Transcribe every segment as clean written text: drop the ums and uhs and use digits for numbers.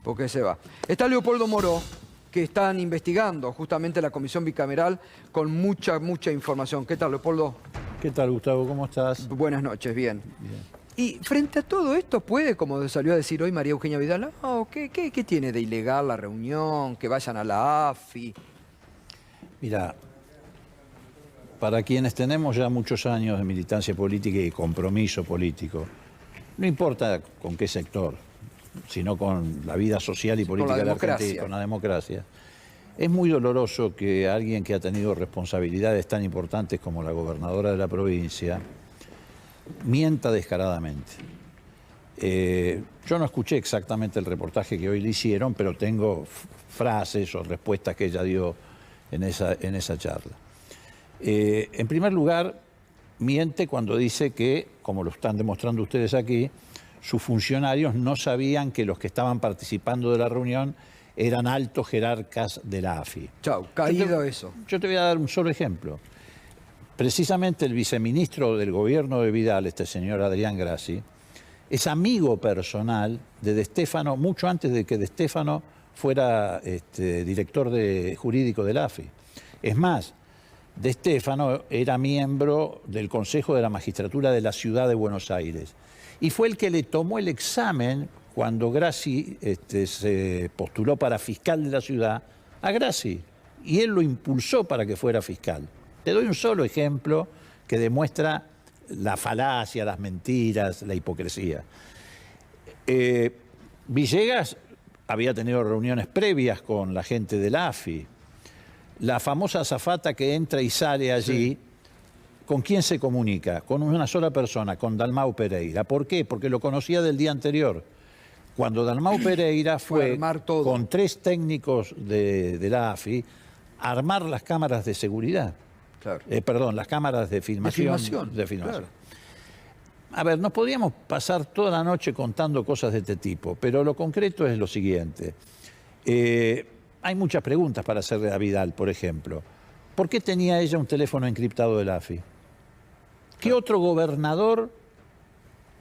¿Por qué se va? Está Leopoldo Moró, que están investigando justamente la comisión bicameral con mucha información. ¿Qué tal, Leopoldo? ¿Qué tal, Gustavo? ¿Cómo estás? Buenas noches, bien. Bien. Y frente a todo esto, ¿puede, como salió a decir hoy María Eugenia Vidal, ¿qué tiene de ilegal la reunión? Que vayan a la AFI. Mira, para quienes tenemos ya muchos años de militancia política y compromiso político, no importa con qué sector, sino con la vida social y política de la Argentina, con la democracia, es muy doloroso que alguien que ha tenido responsabilidades tan importantes como la gobernadora de la provincia mienta descaradamente. Yo no escuché exactamente el reportaje que hoy le hicieron, pero tengo frases o respuestas que ella dio en esa charla. En primer lugar, miente cuando dice que, como lo están demostrando ustedes aquí, sus funcionarios no sabían que los que estaban participando de la reunión eran altos jerarcas de la AFI. Chau, caído eso. Yo te voy a dar un solo ejemplo. Precisamente el viceministro del gobierno de Vidal, este señor Adrián Grassi, es amigo personal de De Stefano mucho antes de que De Stefano fuera director jurídico de la AFI. Es más, De Stefano era miembro del Consejo de la Magistratura de la Ciudad de Buenos Aires y fue el que le tomó el examen cuando Grassi se postuló para fiscal de la ciudad a Grassi, y él lo impulsó para que fuera fiscal. Te doy un solo ejemplo que demuestra la falacia, las mentiras, la hipocresía. Villegas había tenido reuniones previas con la gente de la AFI. La famosa azafata que entra y sale allí, sí. ¿Con quién se comunica? Con una sola persona, con Dalmau Pereira. ¿Por qué? Porque lo conocía del día anterior. Cuando Dalmau Pereira fue con 3 técnicos de la AFI a armar las cámaras de seguridad. Claro. Perdón, las cámaras de filmación. Claro. A ver, nos podríamos pasar toda la noche contando cosas de este tipo, pero lo concreto es lo siguiente. Hay muchas preguntas para hacerle a Vidal, por ejemplo. ¿Por qué tenía ella un teléfono encriptado de la AFI? ¿Qué otro gobernador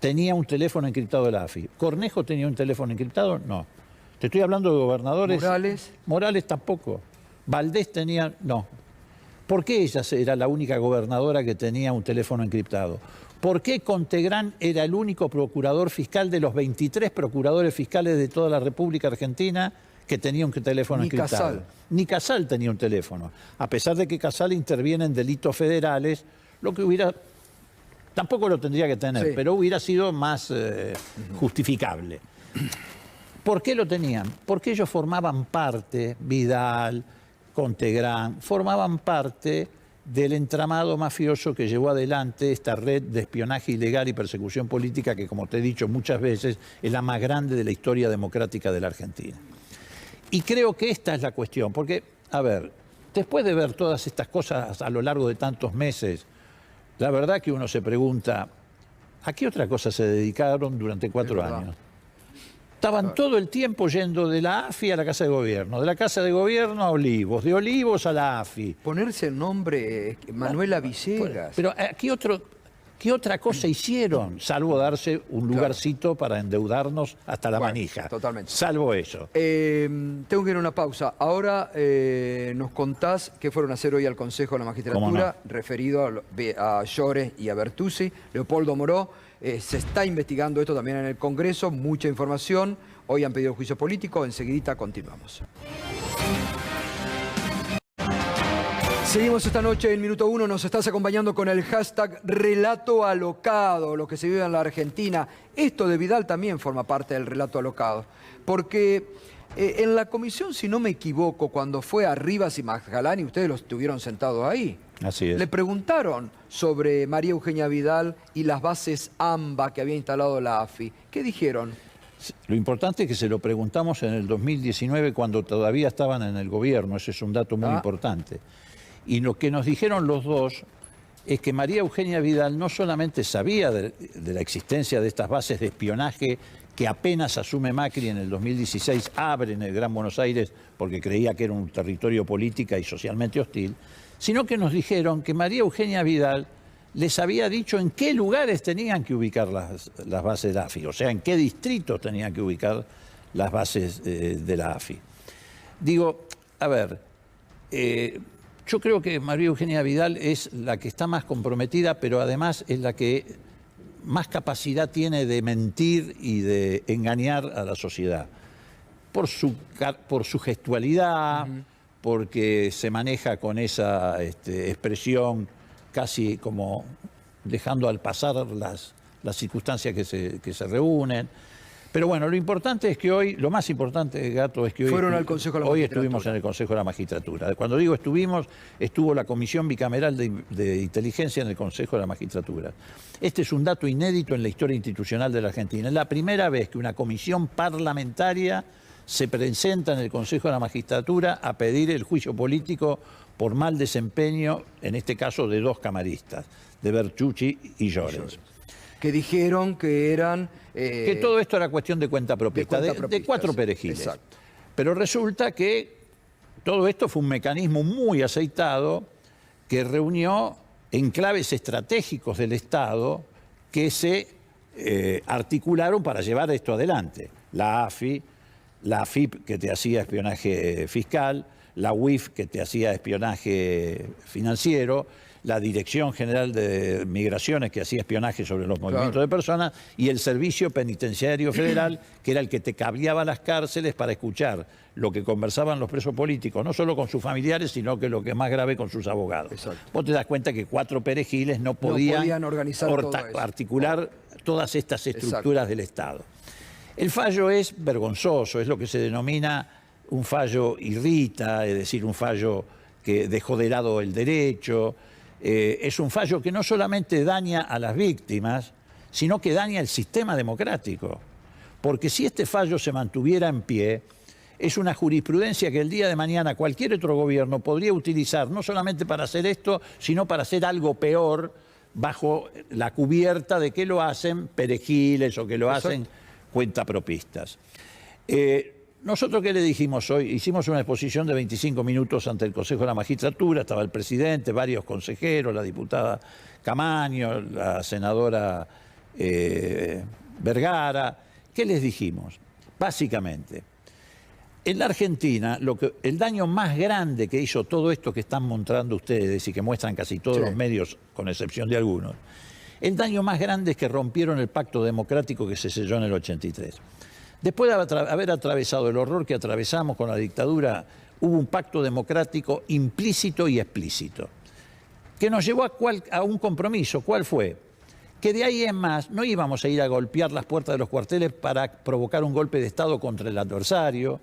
tenía un teléfono encriptado de la AFI? ¿Cornejo tenía un teléfono encriptado? No. Te estoy hablando de gobernadores. ¿Morales? Morales tampoco. ¿Valdés tenía? No. ¿Por qué ella era la única gobernadora que tenía un teléfono encriptado? ¿Por qué Contegrán era el único procurador fiscal de los 23 procuradores fiscales de toda la República Argentina que tenía un teléfono encriptado? Casal. Ni Casal tenía un teléfono. A pesar de que Casal interviene en delitos federales, lo que hubiera... Tampoco lo tendría que tener, sí, pero hubiera sido más justificable. ¿Por qué lo tenían? Porque ellos formaban parte, Vidal, Contegrán, formaban parte del entramado mafioso que llevó adelante esta red de espionaje ilegal y persecución política que, como te he dicho muchas veces, es la más grande de la historia democrática de la Argentina. Y creo que esta es la cuestión, porque, a ver, después de ver todas estas cosas a lo largo de tantos meses, la verdad que uno se pregunta, ¿a qué otra cosa se dedicaron durante 4 años? Estaban todo el tiempo yendo de la AFI a la Casa de Gobierno, de la Casa de Gobierno a Olivos, de Olivos a la AFI. Ponerse el nombre Manuela Villegas. Pero ¿qué otra cosa hicieron? Salvo darse un lugarcito para endeudarnos hasta la manija. Totalmente. Salvo eso. Tengo que ir a una pausa. Ahora nos contás qué fueron a hacer hoy al Consejo de la Magistratura, referido a Llores y a Bertuzzi. Leopoldo Moró. Se está investigando esto también en el Congreso, mucha información. Hoy han pedido juicio político, enseguidita continuamos. Seguimos esta noche en Minuto 1, nos estás acompañando con el hashtag Relato Alocado, lo que se vive en la Argentina. Esto de Vidal también forma parte del relato alocado, porque en la comisión, si no me equivoco, cuando fue a Rivas y Magdalani, ustedes los tuvieron sentados ahí. Así es. Le preguntaron sobre María Eugenia Vidal y las bases AMBA que había instalado la AFI. ¿Qué dijeron? Lo importante es que se lo preguntamos en el 2019 cuando todavía estaban en el gobierno. Ese es un dato muy importante. Y lo que nos dijeron los dos es que María Eugenia Vidal no solamente sabía de la existencia de estas bases de espionaje que apenas asume Macri en el 2016, abre en el Gran Buenos Aires porque creía que era un territorio política y socialmente hostil, sino que nos dijeron que María Eugenia Vidal les había dicho en qué lugares tenían que ubicar las bases de AFI, o sea, en qué distritos tenían que ubicar las bases de la AFI. Digo, a ver, yo creo que María Eugenia Vidal es la que está más comprometida, pero además es la que más capacidad tiene de mentir y de engañar a la sociedad. Por su gestualidad, porque se maneja con esa expresión casi como dejando al pasar las circunstancias que se reúnen. Pero bueno, lo importante es que hoy, lo más importante, Gato, es que hoy estuvimos en el Consejo de la Magistratura. Cuando digo estuvimos, estuvo la Comisión Bicameral de Inteligencia en el Consejo de la Magistratura. Este es un dato inédito en la historia institucional de la Argentina. Es la primera vez que una comisión parlamentaria se presenta en el Consejo de la Magistratura a pedir el juicio político por mal desempeño, en este caso de dos camaristas, de Bertucci y Llorens. Que dijeron que eran... que todo esto era cuestión de cuenta propista, de cuatro perejiles. Exacto. Pero resulta que todo esto fue un mecanismo muy aceitado que reunió enclaves estratégicos del Estado que se articularon para llevar esto adelante. La AFI, la AFIP que te hacía espionaje fiscal, la UIF que te hacía espionaje financiero, la Dirección General de Migraciones que hacía espionaje sobre los movimientos de personas y el Servicio Penitenciario Federal que era el que te cableaba las cárceles para escuchar lo que conversaban los presos políticos, no solo con sus familiares, sino que lo que es más grave con sus abogados. Exacto. Vos te das cuenta que cuatro perejiles no podían organizar articular todas estas estructuras del Estado. El fallo es vergonzoso, es lo que se denomina un fallo irrita, es decir, un fallo que dejó de lado el derecho. Es un fallo que no solamente daña a las víctimas, sino que daña el sistema democrático. Porque si este fallo se mantuviera en pie, es una jurisprudencia que el día de mañana cualquier otro gobierno podría utilizar, no solamente para hacer esto, sino para hacer algo peor, bajo la cubierta de que lo hacen perejiles o que lo hacen cuentapropistas. ¿Nosotros qué le dijimos hoy? Hicimos una exposición de 25 minutos ante el Consejo de la Magistratura, estaba el presidente, varios consejeros, la diputada Camaño, la senadora Vergara. ¿Qué les dijimos? Básicamente, en la Argentina, el daño más grande que hizo todo esto que están mostrando ustedes y que muestran casi todos los medios, con excepción de algunos, el daño más grande es que rompieron el pacto democrático que se selló en el 83. Después de haber atravesado el horror que atravesamos con la dictadura, hubo un pacto democrático implícito y explícito, que nos llevó a un compromiso. ¿Cuál fue? Que de ahí en más no íbamos a ir a golpear las puertas de los cuarteles para provocar un golpe de Estado contra el adversario,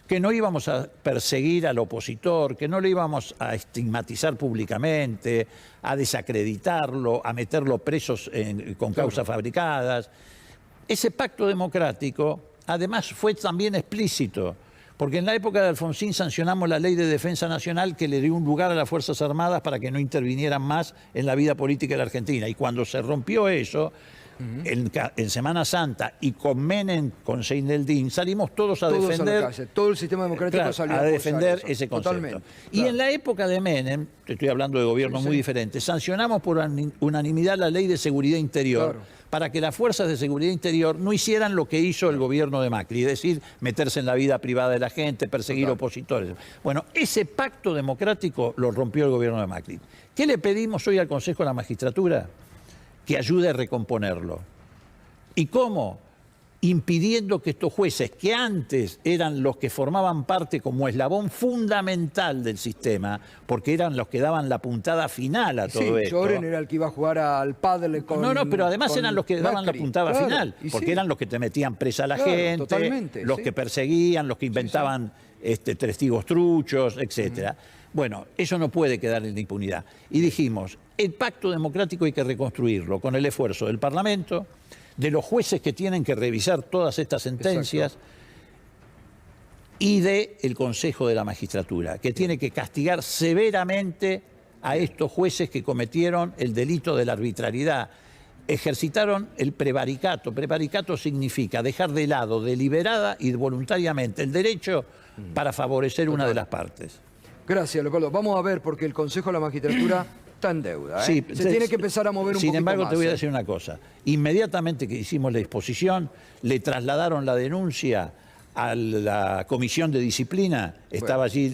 que no íbamos a perseguir al opositor, que no lo íbamos a estigmatizar públicamente, a desacreditarlo, a meterlo presos con causas fabricadas. Ese pacto democrático, además, fue también explícito, porque en la época de Alfonsín sancionamos la Ley de Defensa Nacional que le dio un lugar a las Fuerzas Armadas para que no intervinieran más en la vida política de la Argentina. Y cuando se rompió eso, en Semana Santa y con Menem, con Seyneldin, salimos todos a defender... Todo el sistema democrático salió a defender ese concepto. Totalmente. Y en la época de Menem, te estoy hablando de gobiernos muy diferentes, sancionamos por unanimidad la Ley de Seguridad Interior, para que las fuerzas de seguridad interior no hicieran lo que hizo el gobierno de Macri, es decir, meterse en la vida privada de la gente, perseguir opositores. Bueno, ese pacto democrático lo rompió el gobierno de Macri. ¿Qué le pedimos hoy al Consejo de la Magistratura? Que ayude a recomponerlo. ¿Y cómo? Impidiendo que estos jueces, que antes eran los que formaban parte como eslabón fundamental del sistema, porque eran los que daban la puntada final a todo esto. Lloren era el que iba a jugar al pádel con... No, pero además eran los que daban la puntada final, porque eran los que te metían presa a la gente, los que perseguían, los que inventaban testigos truchos, etcétera. Bueno, eso no puede quedar en la impunidad. Y dijimos, el pacto democrático hay que reconstruirlo con el esfuerzo del Parlamento, de los jueces que tienen que revisar todas estas sentencias y del Consejo de la Magistratura, que tiene que castigar severamente a estos jueces que cometieron el delito de la arbitrariedad. Ejercitaron el prevaricato. Prevaricato significa dejar de lado deliberada y voluntariamente el derecho para favorecer una de las partes. Gracias, Leopoldo. Vamos a ver, porque el Consejo de la Magistratura está en deuda. Se tiene que empezar a mover un poquito más. Sin embargo, te voy a decir una cosa. Inmediatamente que hicimos la exposición, le trasladaron la denuncia a la comisión de disciplina, estaba allí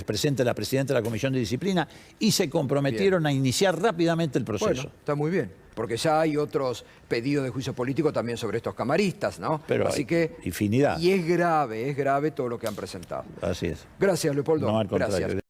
presente la presidenta de la comisión de disciplina, y se comprometieron a iniciar rápidamente el proceso. Bueno, está muy bien, porque ya hay otros pedidos de juicio político también sobre estos camaristas, ¿no? Pero así hay que infinidad. Y es grave todo lo que han presentado. Así es. Gracias, Leopoldo. No, al contrario. Gracias.